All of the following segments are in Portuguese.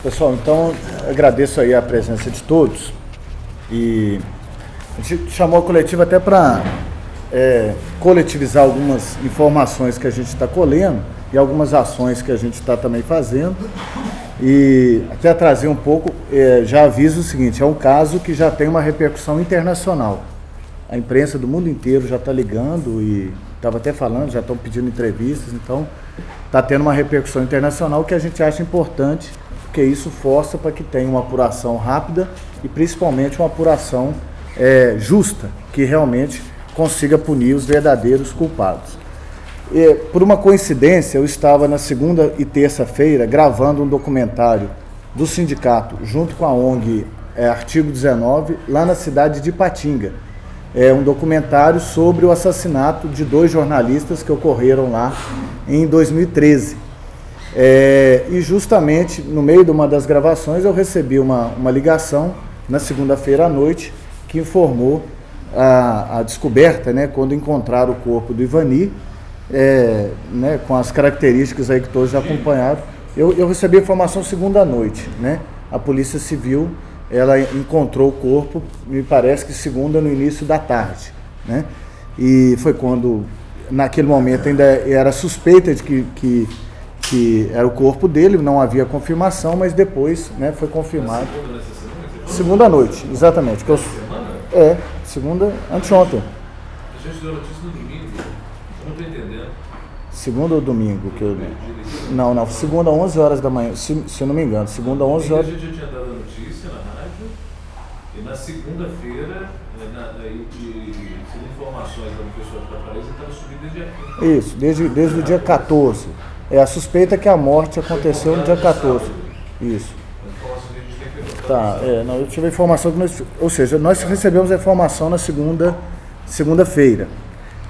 Pessoal, então agradeço aí a presença de todos e a gente chamou a coletiva até para coletivizar algumas informações que a gente está colhendo e algumas ações que a gente está também fazendo e até trazer um pouco, já aviso o seguinte, é um caso que já tem uma repercussão internacional. A imprensa do mundo inteiro já está ligando e estava até falando, já estão pedindo entrevistas, então está tendo uma repercussão internacional que a gente acha importante, porque isso força para que tenha uma apuração rápida e principalmente uma apuração justa, que realmente consiga punir os verdadeiros culpados. Por uma coincidência, eu estava na segunda e terça-feira gravando um documentário do sindicato, junto com a ONG Artigo 19, lá na cidade de Ipatinga. É um documentário sobre o assassinato de 2 jornalistas que ocorreram lá em 2013. E justamente no meio de uma das gravações eu recebi uma ligação na segunda-feira à noite que informou a descoberta, né, quando encontraram o corpo do Ivani, né, com as características aí que todos já acompanharam. Eu recebi a informação segunda à noite, né? A Polícia Civil, ela encontrou o corpo, me parece que segunda no início da tarde, né? E foi quando, naquele momento, ainda era suspeita de que era o corpo dele, não havia confirmação, mas depois, né, foi confirmado. Segunda à noite, exatamente. Segunda, anteontem. A gente deu notícia no domingo, eu não estou entendendo. Segunda ou domingo? Não, segunda 11 horas da manhã, se eu não me engano, segunda 11 horas. A gente já tinha dado a notícia na rádio, e na segunda-feira, segundo informações da pessoa que está para isso, estava subindo desde a quinta. Isso, desde o dia 14. A suspeita é que a morte aconteceu no dia 14. Isso. Tá, eu tive a informação que nós recebemos a informação na segunda-feira.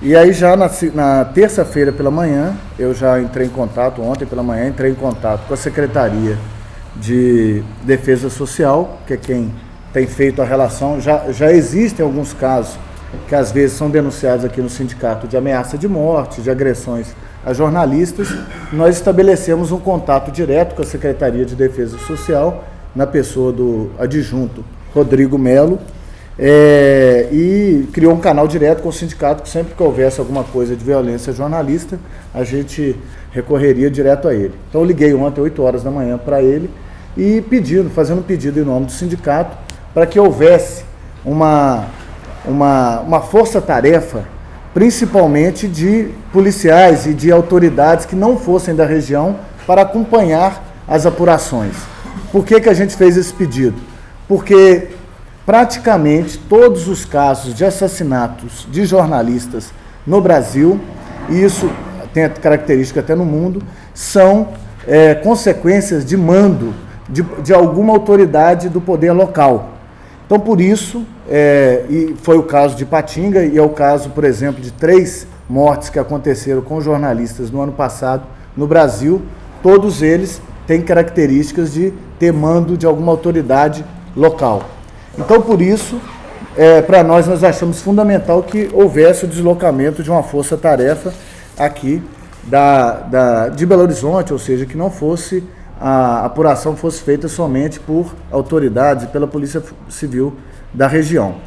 E aí já na terça-feira pela manhã, eu já entrei em contato, ontem pela manhã, entrei em contato com a Secretaria de Defesa Social, que é quem tem feito a relação. Já existem alguns casos que às vezes são denunciados aqui no sindicato de ameaça de morte, de agressões a jornalistas. Nós estabelecemos um contato direto com a Secretaria de Defesa Social, na pessoa do adjunto Rodrigo Melo, e criou um canal direto com o sindicato, que sempre que houvesse alguma coisa de violência jornalista, a gente recorreria direto a ele. Então eu liguei ontem, 8 horas da manhã, para ele, e fazendo um pedido em nome do sindicato, para que houvesse uma força-tarefa, principalmente de policiais e de autoridades que não fossem da região, para acompanhar as apurações. Por que a gente fez esse pedido? Porque praticamente todos os casos de assassinatos de jornalistas no Brasil, e isso tem a característica até no mundo, são consequências de mando de alguma autoridade do poder local. Então, por isso, e foi o caso de Ipatinga, e é o caso, por exemplo, de 3 mortes que aconteceram com jornalistas no ano passado no Brasil, todos eles têm características de ter mando de alguma autoridade local. Então, por isso, para nós achamos fundamental que houvesse o deslocamento de uma força-tarefa aqui de Belo Horizonte, ou seja, que não fosse a apuração fosse feita somente por autoridades e pela Polícia Civil da região.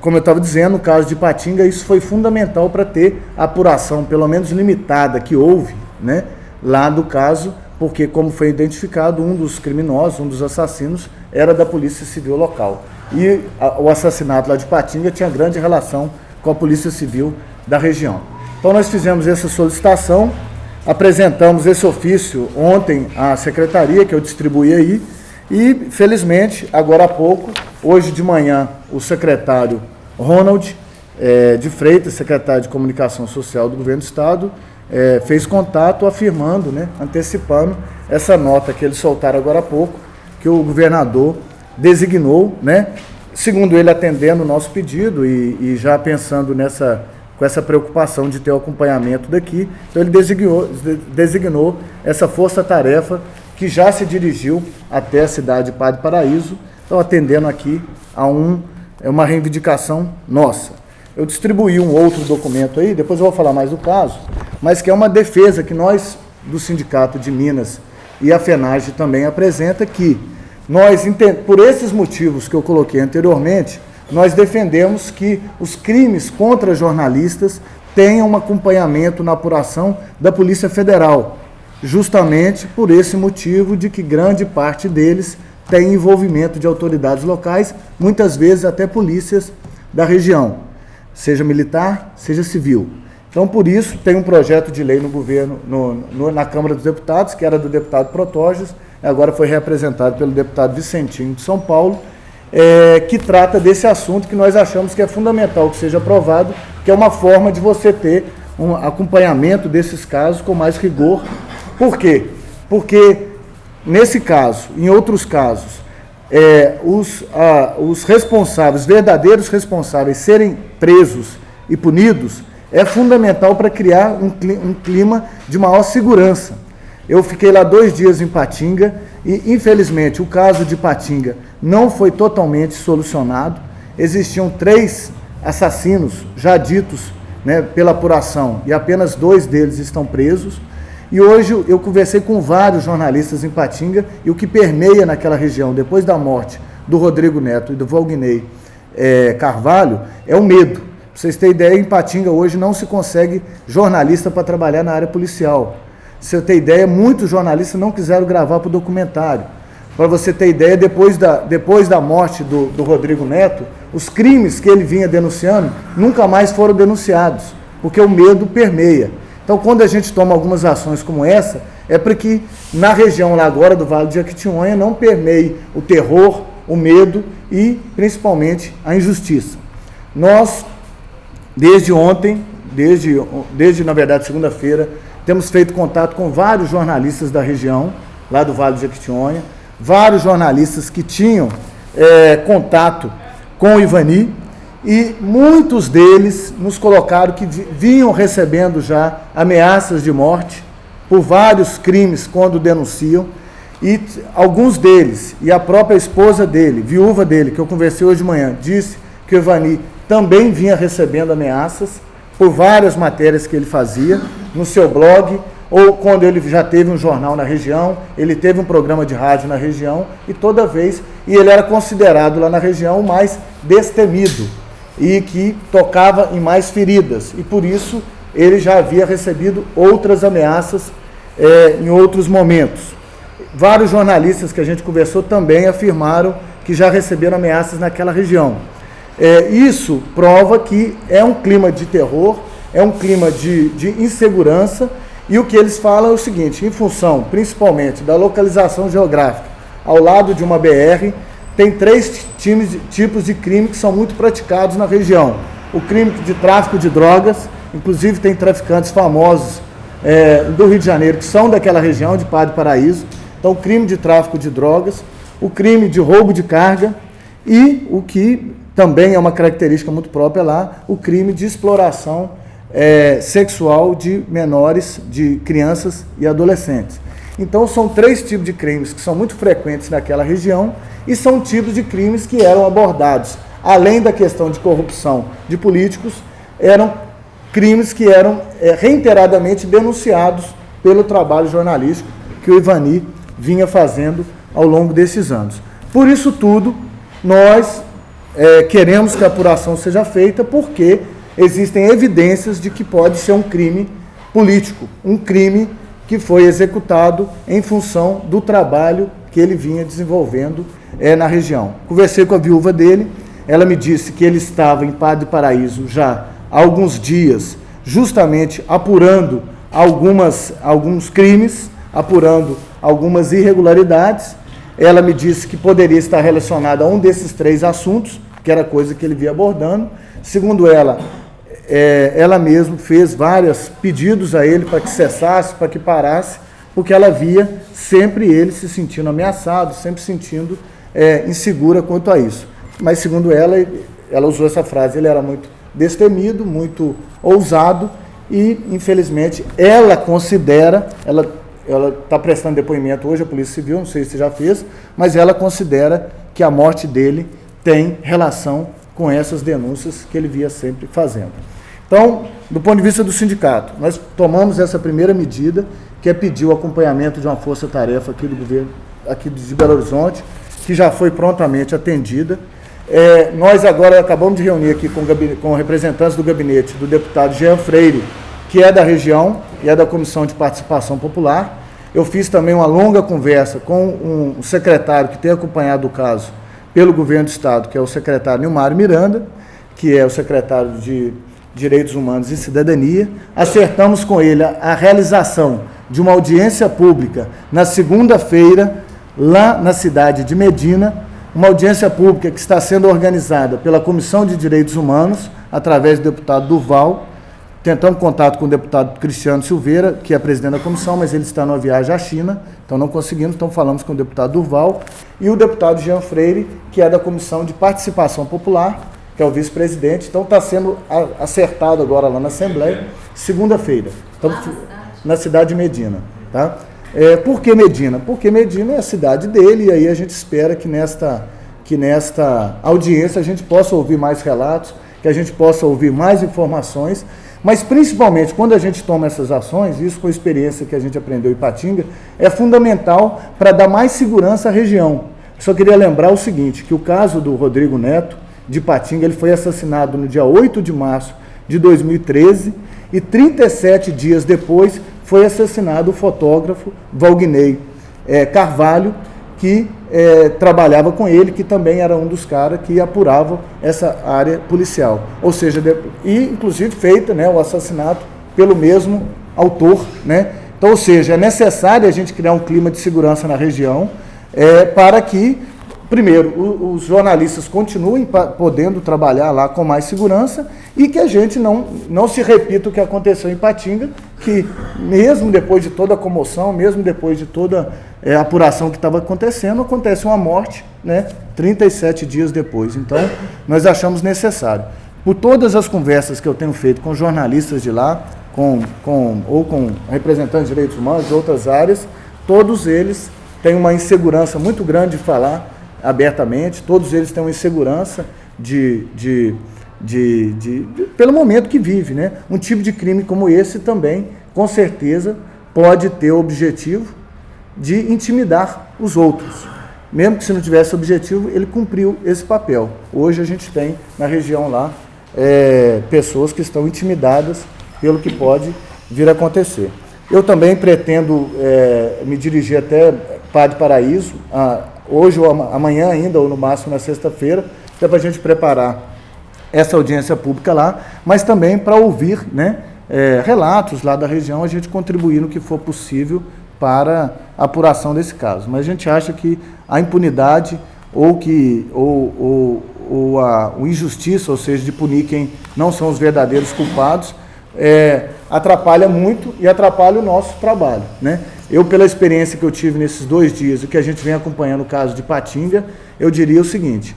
Como eu estava dizendo, no caso de Ipatinga, isso foi fundamental para ter a apuração, pelo menos limitada, que houve, né, lá do caso, porque, como foi identificado, um dos criminosos, um dos assassinos, era da Polícia Civil local. E o assassinato lá de Ipatinga tinha grande relação com a Polícia Civil da região. Então, nós fizemos essa solicitação, apresentamos esse ofício ontem à Secretaria, que eu distribuí aí, e, felizmente, agora há pouco, hoje de manhã, o secretário Ronald de Freitas, secretário de Comunicação Social do Governo do Estado, fez contato afirmando, né, antecipando essa nota que eles soltaram agora há pouco, que o governador designou, né, segundo ele atendendo o nosso pedido e já pensando com essa preocupação de ter o acompanhamento daqui, então ele designou essa força-tarefa que já se dirigiu até a cidade de Padre Paraíso, então atendendo aqui a uma reivindicação nossa. Eu distribuí um outro documento aí, depois eu vou falar mais do caso, mas que é uma defesa que nós, do Sindicato de Minas e a FENAGE também apresenta, que nós, por esses motivos que eu coloquei anteriormente, nós defendemos que os crimes contra jornalistas tenham um acompanhamento na apuração da Polícia Federal, justamente por esse motivo de que grande parte deles tem envolvimento de autoridades locais, muitas vezes até polícias da região, seja militar, seja civil. Então, por isso, tem um projeto de lei no governo, na Câmara dos Deputados, que era do deputado Protógenes, agora foi representado pelo deputado Vicentinho de São Paulo, que trata desse assunto que nós achamos que é fundamental que seja aprovado, que é uma forma de você ter um acompanhamento desses casos com mais rigor. Por quê? Porque, nesse caso, em outros casos, os responsáveis, verdadeiros responsáveis, serem presos e punidos, é fundamental para criar um clima de maior segurança. Eu fiquei lá 2 dias em Patinga e, infelizmente, o caso de Patinga não foi totalmente solucionado. Existiam 3 assassinos já ditos, né, pela apuração, e apenas 2 deles estão presos. E hoje eu conversei com vários jornalistas em Patinga, e o que permeia naquela região, depois da morte do Rodrigo Neto e do Valguinei Carvalho, é o medo. Para vocês terem ideia, em Patinga hoje não se consegue jornalista para trabalhar na área policial. Se eu ter ideia, muitos jornalistas não quiseram gravar para o documentário. Para você ter ideia, depois da morte do Rodrigo Neto, os crimes que ele vinha denunciando nunca mais foram denunciados, porque o medo permeia. Então, quando a gente toma algumas ações como essa, é para que na região lá agora do Vale do Jequitinhonha não permeie o terror, o medo e, principalmente, a injustiça. Nós, desde ontem, desde na verdade, segunda-feira, temos feito contato com vários jornalistas da região, lá do Vale do Jequitinhonha, vários jornalistas que tinham contato com o Ivani, e muitos deles nos colocaram que vinham recebendo já ameaças de morte por vários crimes quando denunciam, e alguns deles, e a própria esposa dele, viúva dele, que eu conversei hoje de manhã, disse que o Ivani também vinha recebendo ameaças por várias matérias que ele fazia no seu blog, ou quando ele já teve um jornal na região, ele teve um programa de rádio na região, e toda vez, e ele era considerado lá na região o mais destemido, e que tocava em mais feridas, e por isso ele já havia recebido outras ameaças em outros momentos. Vários jornalistas que a gente conversou também afirmaram que já receberam ameaças naquela região. Isso prova que é um clima de terror, é um clima de insegurança, e o que eles falam é o seguinte: em função principalmente da localização geográfica, ao lado de uma BR, tem 3 tipos de crime que são muito praticados na região. O crime de tráfico de drogas, inclusive tem traficantes famosos do Rio de Janeiro que são daquela região, de Padre Paraíso. Então, o crime de tráfico de drogas, o crime de roubo de carga e o que também é uma característica muito própria lá, o crime de exploração sexual de menores, de crianças e adolescentes. Então, são 3 tipos de crimes que são muito frequentes naquela região e são tipos de crimes que eram abordados, além da questão de corrupção de políticos, eram crimes que eram reiteradamente denunciados pelo trabalho jornalístico que o Ivani vinha fazendo ao longo desses anos. Por isso tudo, nós queremos que a apuração seja feita, porque existem evidências de que pode ser um crime político, um crime que foi executado em função do trabalho que ele vinha desenvolvendo na região. Conversei com a viúva dele, ela me disse que ele estava em Padre Paraíso já há alguns dias, justamente apurando alguns crimes, apurando algumas irregularidades. Ela me disse que poderia estar relacionada a um desses 3 assuntos, que era coisa que ele vinha abordando. Segundo ela, ela mesma fez vários pedidos a ele para que cessasse, para que parasse, porque ela via sempre ele se sentindo ameaçado, sempre se sentindo insegura quanto a isso. Mas, segundo ela usou essa frase: ele era muito destemido, muito ousado, e, infelizmente, ela considera, ela está prestando depoimento hoje à Polícia Civil, não sei se já fez, mas ela considera que a morte dele tem relação com essas denúncias que ele via sempre fazendo. Então, do ponto de vista do sindicato, nós tomamos essa primeira medida, que é pedir o acompanhamento de uma força-tarefa aqui do governo, aqui de Belo Horizonte, que já foi prontamente atendida. Nós agora acabamos de reunir aqui com representantes do gabinete do deputado Jean Freire, que é da região e é da Comissão de Participação Popular. Eu fiz também uma longa conversa com um secretário que tem acompanhado o caso pelo governo do Estado, que é o secretário Nilmário Miranda, que é o secretário de Direitos Humanos e Cidadania. Acertamos com ele a realização de uma audiência pública na segunda-feira, lá na cidade de Medina, uma audiência pública que está sendo organizada pela Comissão de Direitos Humanos, através do deputado Durval. Tentamos contato com o deputado Cristiano Silveira, que é presidente da comissão, mas ele está numa viagem à China, então não conseguimos, então falamos com o deputado Durval e o deputado Jean Freire, que é da Comissão de Participação Popular, que é o vice-presidente. Então está sendo acertado agora lá na Assembleia, segunda-feira, na cidade de Medina. Tá? Por que Medina? Porque Medina é a cidade dele, e aí a gente espera que nesta audiência a gente possa ouvir mais relatos, que a gente possa ouvir mais informações, mas principalmente quando a gente toma essas ações, isso com a experiência que a gente aprendeu em Ipatinga, é fundamental para dar mais segurança à região. Só queria lembrar o seguinte, que o caso do Rodrigo Neto, de Ipatinga, ele foi assassinado no dia 8 de março de 2013 e 37 dias depois foi assassinado o fotógrafo Valguinei Carvalho, que trabalhava com ele, que também era um dos caras que apuravam essa área policial. Ou seja, inclusive feita, né, o assassinato pelo mesmo autor. Né? Então, ou seja, é necessário a gente criar um clima de segurança na região para que, primeiro, os jornalistas continuem podendo trabalhar lá com mais segurança e que a gente não se repita o que aconteceu em Ipatinga, que mesmo depois de toda a comoção, mesmo depois de toda a apuração que estava acontecendo, acontece uma morte, né, 37 dias depois. Então, nós achamos necessário. Por todas as conversas que eu tenho feito com jornalistas de lá, ou com representantes de direitos humanos de outras áreas, todos eles têm uma insegurança muito grande de falar abertamente, todos eles têm uma insegurança pelo momento que vive, né? Um tipo de crime como esse também, com certeza, pode ter o objetivo de intimidar os outros. Mesmo que se não tivesse objetivo, ele cumpriu esse papel. Hoje a gente tem na região lá pessoas que estão intimidadas pelo que pode vir a acontecer. Eu também pretendo me dirigir até Padre Paraíso, hoje ou amanhã ainda, ou no máximo na sexta-feira, até para a gente preparar essa audiência pública lá, mas também para ouvir, né, relatos lá da região, a gente contribuir no que for possível para a apuração desse caso. Mas a gente acha que a impunidade ou a injustiça, ou seja, de punir quem não são os verdadeiros culpados, atrapalha muito e atrapalha o nosso trabalho. Né? Eu, pela experiência que eu tive nesses 2 dias e que a gente vem acompanhando o caso de Ipatinga, eu diria o seguinte: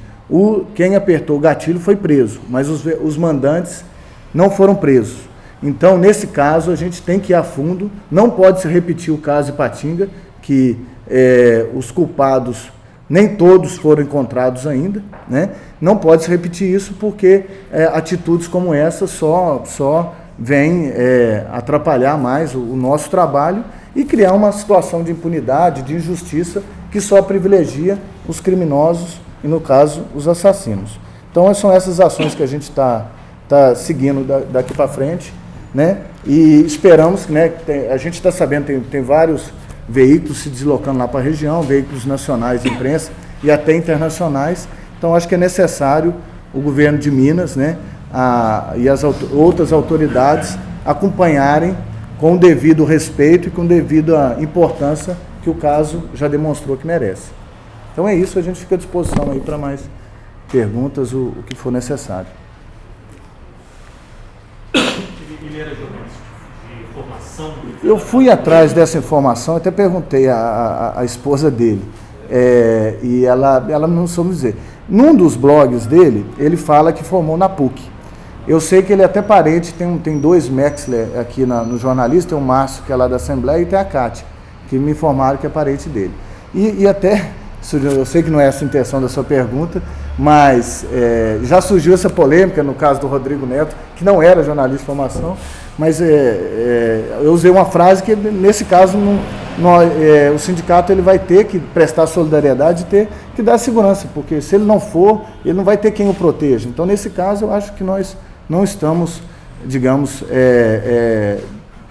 quem apertou o gatilho foi preso, mas os mandantes não foram presos. Então, nesse caso, a gente tem que ir a fundo, não pode se repetir o caso de Ipatinga, que os culpados, nem todos foram encontrados ainda, né? Não pode se repetir isso porque atitudes como essa só vêm atrapalhar mais o nosso trabalho e criar uma situação de impunidade, de injustiça, que só privilegia os criminosos e, no caso, os assassinos. Então, são essas ações que a gente está seguindo daqui para frente, né? E esperamos, né, a gente está sabendo, tem vários veículos se deslocando lá para a região, veículos nacionais de imprensa e até internacionais. Então, acho que é necessário o governo de Minas, né, e as outras autoridades acompanharem com o devido respeito e com devida importância que o caso já demonstrou que merece. Então é isso, a gente fica à disposição aí para mais perguntas, o que for necessário. Ele era jornalista de formação? Eu fui atrás dessa informação, até perguntei à esposa dele, e ela não soube dizer. Num dos blogs dele, ele fala que formou na PUC. Eu sei que ele é até parente, tem 2 Mexler aqui no jornalista, tem o Márcio, que é lá da Assembleia, e tem a Cátia, que me informaram que é parente dele. E até, eu sei que não é essa a intenção da sua pergunta, mas já surgiu essa polêmica no caso do Rodrigo Neto, que não era jornalista de formação, mas eu usei uma frase que, nesse caso, o sindicato ele vai ter que prestar solidariedade e ter que dar segurança, porque se ele não for, ele não vai ter quem o proteja. Então, nesse caso, eu acho que nós não estamos, digamos,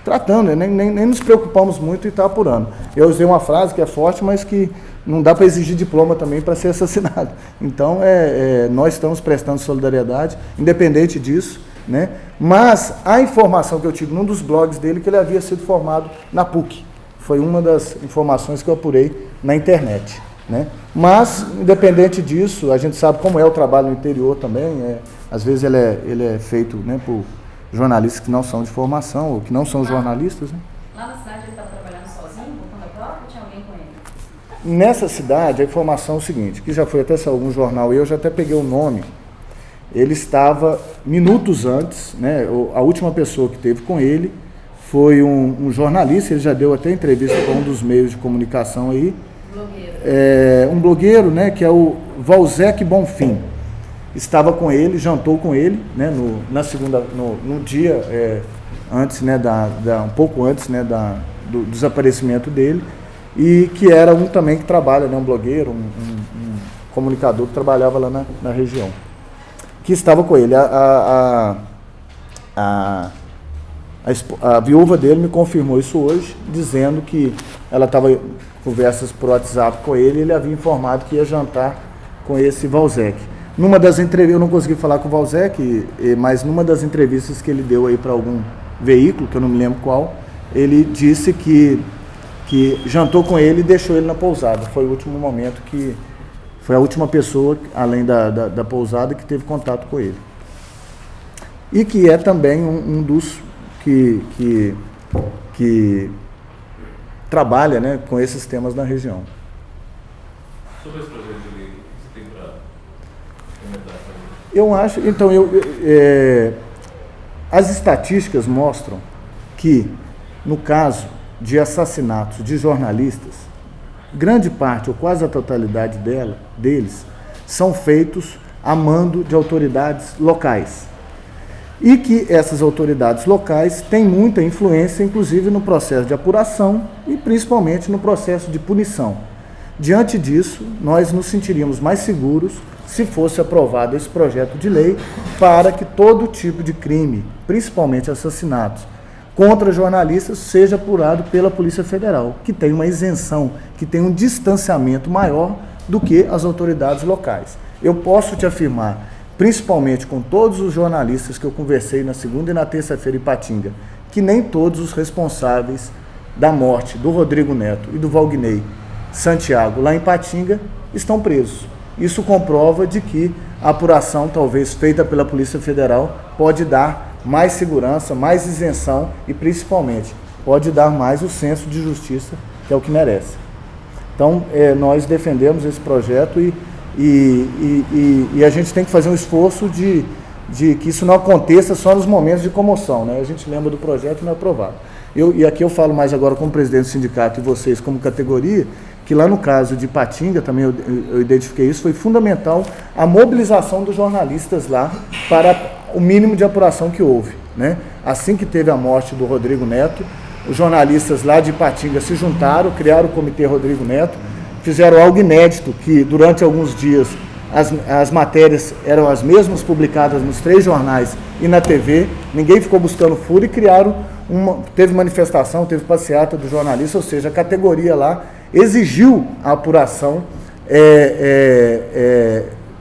tratando, nem nos preocupamos muito e está apurando. Eu usei uma frase que é forte, mas que não dá para exigir diploma também para ser assassinado. Então, nós estamos prestando solidariedade, independente disso, né? Mas a informação que eu tive num dos blogs dele, que ele havia sido formado na PUC. Foi uma das informações que eu apurei na internet, né? Mas, independente disso, a gente sabe como é o trabalho no interior também. Às vezes ele é feito, né, por jornalistas que não são de formação, ou que não são jornalistas, né? Lá na cidade ele estava trabalhando sozinho, por conta própria, ou tinha alguém com ele? Nessa cidade, a informação é o seguinte, que já foi até algum jornal, eu já até peguei o nome. Ele estava minutos antes, né? A última pessoa que teve com ele foi um jornalista, ele já deu até entrevista com um dos meios de comunicação aí. Blogueiro. Um blogueiro, né, que é o Valzec Bonfim. Estava com ele, jantou com ele, né, no dia antes, né, um pouco antes, né, do desaparecimento dele, e que era um também que trabalha, né, um blogueiro, um comunicador que trabalhava lá na região, que estava com ele. A viúva dele me confirmou isso hoje, dizendo que ela estava em conversas por WhatsApp com ele e ele havia informado que ia jantar com esse Valzec. Numa das entrevistas, eu não consegui falar com o Valzec, mas numa das entrevistas que ele deu aí para algum veículo, que eu não me lembro qual, ele disse que jantou com ele e deixou ele na pousada. Foi o último momento que... Foi a última pessoa, além da pousada, que teve contato com ele. E que é também um dos que trabalha, né, com esses temas na região. Sobre esse projeto de lei, o que você tem para comentar? Eu acho, então, as estatísticas mostram que, no caso de assassinatos de jornalistas, grande parte, ou quase a totalidade deles, são feitos a mando de autoridades locais. E que essas autoridades locais têm muita influência, inclusive no processo de apuração e principalmente no processo de punição. Diante disso, nós nos sentiríamos mais seguros se fosse aprovado esse projeto de lei para que todo tipo de crime, principalmente assassinatos, contra jornalistas seja apurado pela Polícia Federal, que tem uma isenção, que tem um distanciamento maior do que as autoridades locais. Eu posso te afirmar, principalmente com todos os jornalistas que eu conversei na segunda e na terça-feira em Ipatinga, que nem todos os responsáveis da morte do Rodrigo Neto e do Wagner Santiago lá em Ipatinga estão presos. Isso comprova de que a apuração, talvez feita pela Polícia Federal, pode dar mais segurança, mais isenção e, principalmente, pode dar mais o senso de justiça, que é o que merece. Então, nós defendemos esse projeto e a gente tem que fazer um esforço de que isso não aconteça só nos momentos de comoção, né? A gente lembra do projeto e não é aprovado. E aqui eu falo mais agora como presidente do sindicato e vocês como categoria, que lá no caso de Ipatinga, também eu identifiquei isso, foi fundamental a mobilização dos jornalistas lá para o mínimo de apuração que houve, né? Assim que teve a morte do Rodrigo Neto, os jornalistas lá de Ipatinga se juntaram, criaram o Comitê Rodrigo Neto, fizeram algo inédito, que durante alguns dias as matérias eram as mesmas publicadas nos 3 jornais e na TV, ninguém ficou buscando furo e criaram teve manifestação, teve passeata do jornalista, ou seja, a categoria lá exigiu a apuração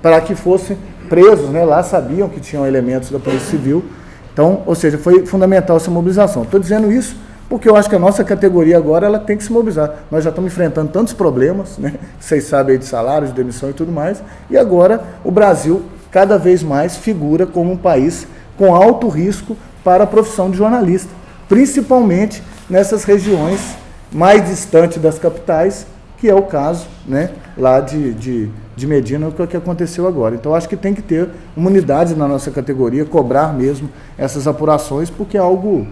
para que fossem presos, né? Lá sabiam que tinham elementos da Polícia Civil, então, ou seja, foi fundamental essa mobilização. Estou dizendo isso porque eu acho que a nossa categoria agora ela tem que se mobilizar. Nós já estamos enfrentando tantos problemas, né? Vocês sabem aí de salário, de demissão e tudo mais, e agora o Brasil cada vez mais figura como um país com alto risco para a profissão de jornalista, principalmente nessas regiões mais distantes das capitais, que é o caso, né, lá de Medina, o que aconteceu agora. Então, acho que tem que ter uma unidade na nossa categoria, cobrar mesmo essas apurações, porque é algo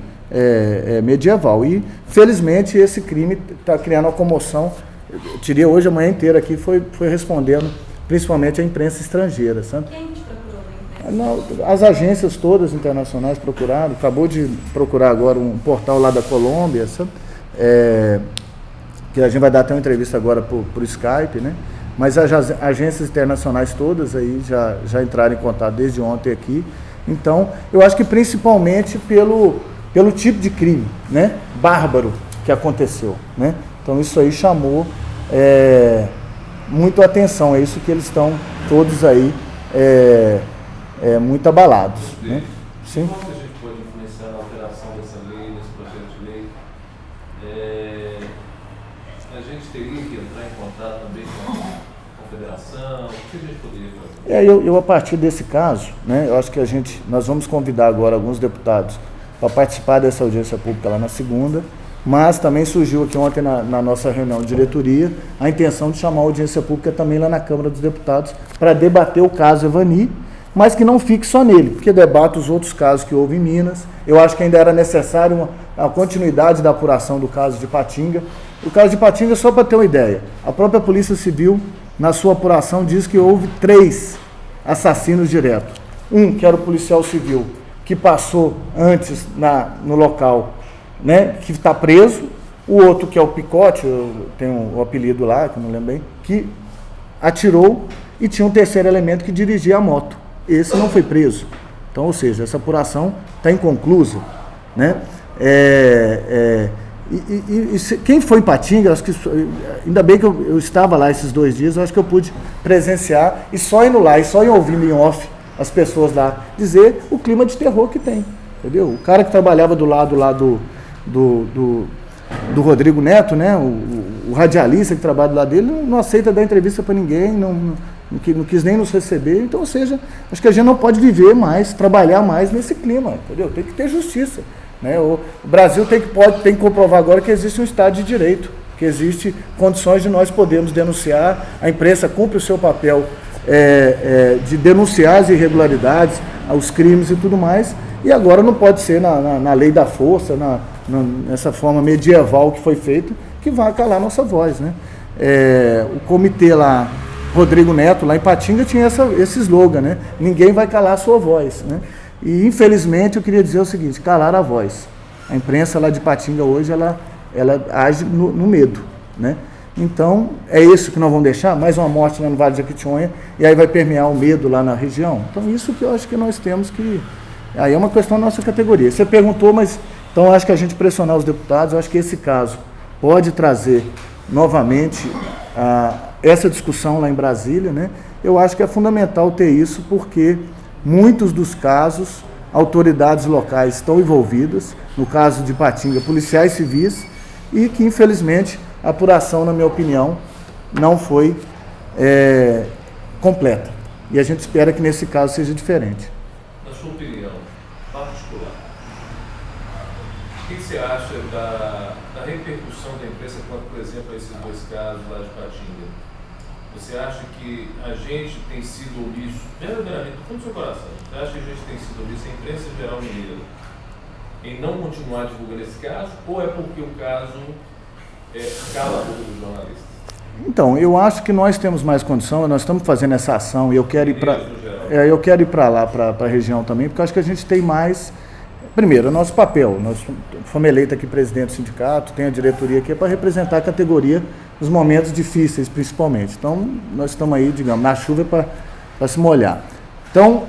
medieval. E, felizmente, esse crime está criando uma comoção. Eu tirei hoje a manhã inteira aqui, foi respondendo, principalmente a imprensa estrangeira, sabe? Quem te procurou da imprensa? As agências todas internacionais procuraram, acabou de procurar agora um portal lá da Colômbia, sabe? Que a gente vai dar até uma entrevista agora por Skype, né? Mas as agências internacionais todas aí já entraram em contato desde ontem aqui. Então, eu acho que principalmente pelo tipo de crime, né? Bárbaro que aconteceu, né? Então, isso aí chamou muito atenção, é isso que eles estão todos aí muito abalados. Né? Sim? Como que a gente pode influenciar na alteração dessa lei, nesse projeto de lei? A gente teria que entrar em contato também com a confederação? O que a gente poderia fazer? Eu a partir desse caso, né, eu acho que nós vamos convidar agora alguns deputados para participar dessa audiência pública lá na segunda, mas também surgiu aqui ontem na nossa reunião de diretoria a intenção de chamar a audiência pública também lá na Câmara dos Deputados para debater o caso Evani, mas que não fique só nele, porque debate os outros casos que houve em Minas. Eu acho que ainda era necessário a continuidade da apuração do caso de Patinga. O caso de Patinga, só para ter uma ideia, a própria Polícia Civil, na sua apuração, diz que houve 3 assassinos diretos. Um, que era o policial civil, que passou antes no local, né, que está preso. O outro, que é o Picote, tem o apelido lá, que eu não lembro bem, que atirou, e tinha um terceiro elemento que dirigia a moto. Esse não foi preso. Então, ou seja, essa apuração está inconclusa, né? Quem foi em Patinga, acho que, ainda bem que eu estava lá esses 2 dias, eu acho que eu pude presenciar, e só indo lá, e só ouvindo em off as pessoas lá dizer o clima de terror que tem, entendeu? O cara que trabalhava do lado lá do Rodrigo Neto, né? O radialista que trabalha do lado dele, não aceita dar entrevista para ninguém, não quis nem nos receber. Então, ou seja, acho que a gente não pode viver mais, trabalhar mais nesse clima, entendeu? Tem que ter justiça, né? O Brasil tem que comprovar agora que existe um Estado de Direito, que existe condições de nós podermos denunciar, a imprensa cumpre o seu papel de denunciar as irregularidades, os crimes e tudo mais, e agora não pode ser na lei da força, nessa forma medieval que foi feito, que vai calar nossa voz, né? O comitê lá, Rodrigo Neto, lá em Patinga, tinha esse slogan, né? Ninguém vai calar a sua voz, né? E, infelizmente, eu queria dizer o seguinte, calar a voz. A imprensa lá de Patinga hoje, ela age no medo, né? Então, é isso que nós vamos deixar, mais uma morte lá no Vale de Jequitinhonha, e aí vai permear o medo lá na região. Então, isso que eu acho que nós temos que... Aí é uma questão da nossa categoria. Você perguntou, mas... Então, eu acho que a gente pressionar os deputados, eu acho que esse caso pode trazer novamente essa discussão lá em Brasília, né? Eu acho que é fundamental ter isso, porque muitos dos casos, autoridades locais estão envolvidas, no caso de Patinga, policiais civis, e que, infelizmente, a apuração, na minha opinião, não foi completa. E a gente espera que nesse caso seja diferente. Na sua opinião particular, o que você acha da repercussão da imprensa quanto, por exemplo, a esses 2 casos lá de Patinga? Você acha que a gente tem sido omisso, verdadeiramente, do fundo do seu coração, você acha que a gente tem sido omisso, a imprensa geral mineira, em não continuar divulgando esse caso, ou é porque o caso cala a boca dos jornalistas? Então, eu acho que nós temos mais condição, nós estamos fazendo essa ação, e eu quero ir para lá, para a região também, porque eu acho que a gente tem mais... Primeiro, é o nosso papel. Nós fomos eleitos aqui presidente do sindicato, tem a diretoria aqui para representar a categoria nos momentos difíceis, principalmente. Então, nós estamos aí, digamos, na chuva para se molhar. Então,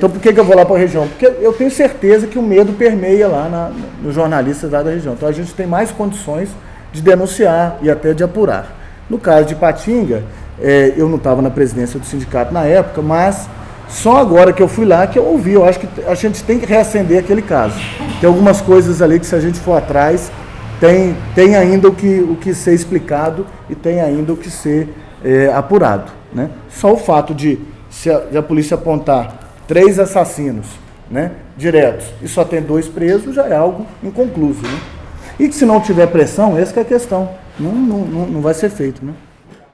por que eu vou lá para a região? Porque eu tenho certeza que o medo permeia lá nos jornalistas lá da região. Então, a gente tem mais condições de denunciar e até de apurar. No caso de Patinga, eu não estava na presidência do sindicato na época, mas... Só agora que eu fui lá que eu ouvi, eu acho que a gente tem que reacender aquele caso. Tem algumas coisas ali que, se a gente for atrás, tem ainda o que ser explicado e tem ainda o que ser apurado, né? Só o fato de a polícia apontar 3 assassinos, né, diretos, e só tem 2 presos, já é algo inconcluso, né? E que, se não tiver pressão, essa que é a questão, não vai ser feito, né?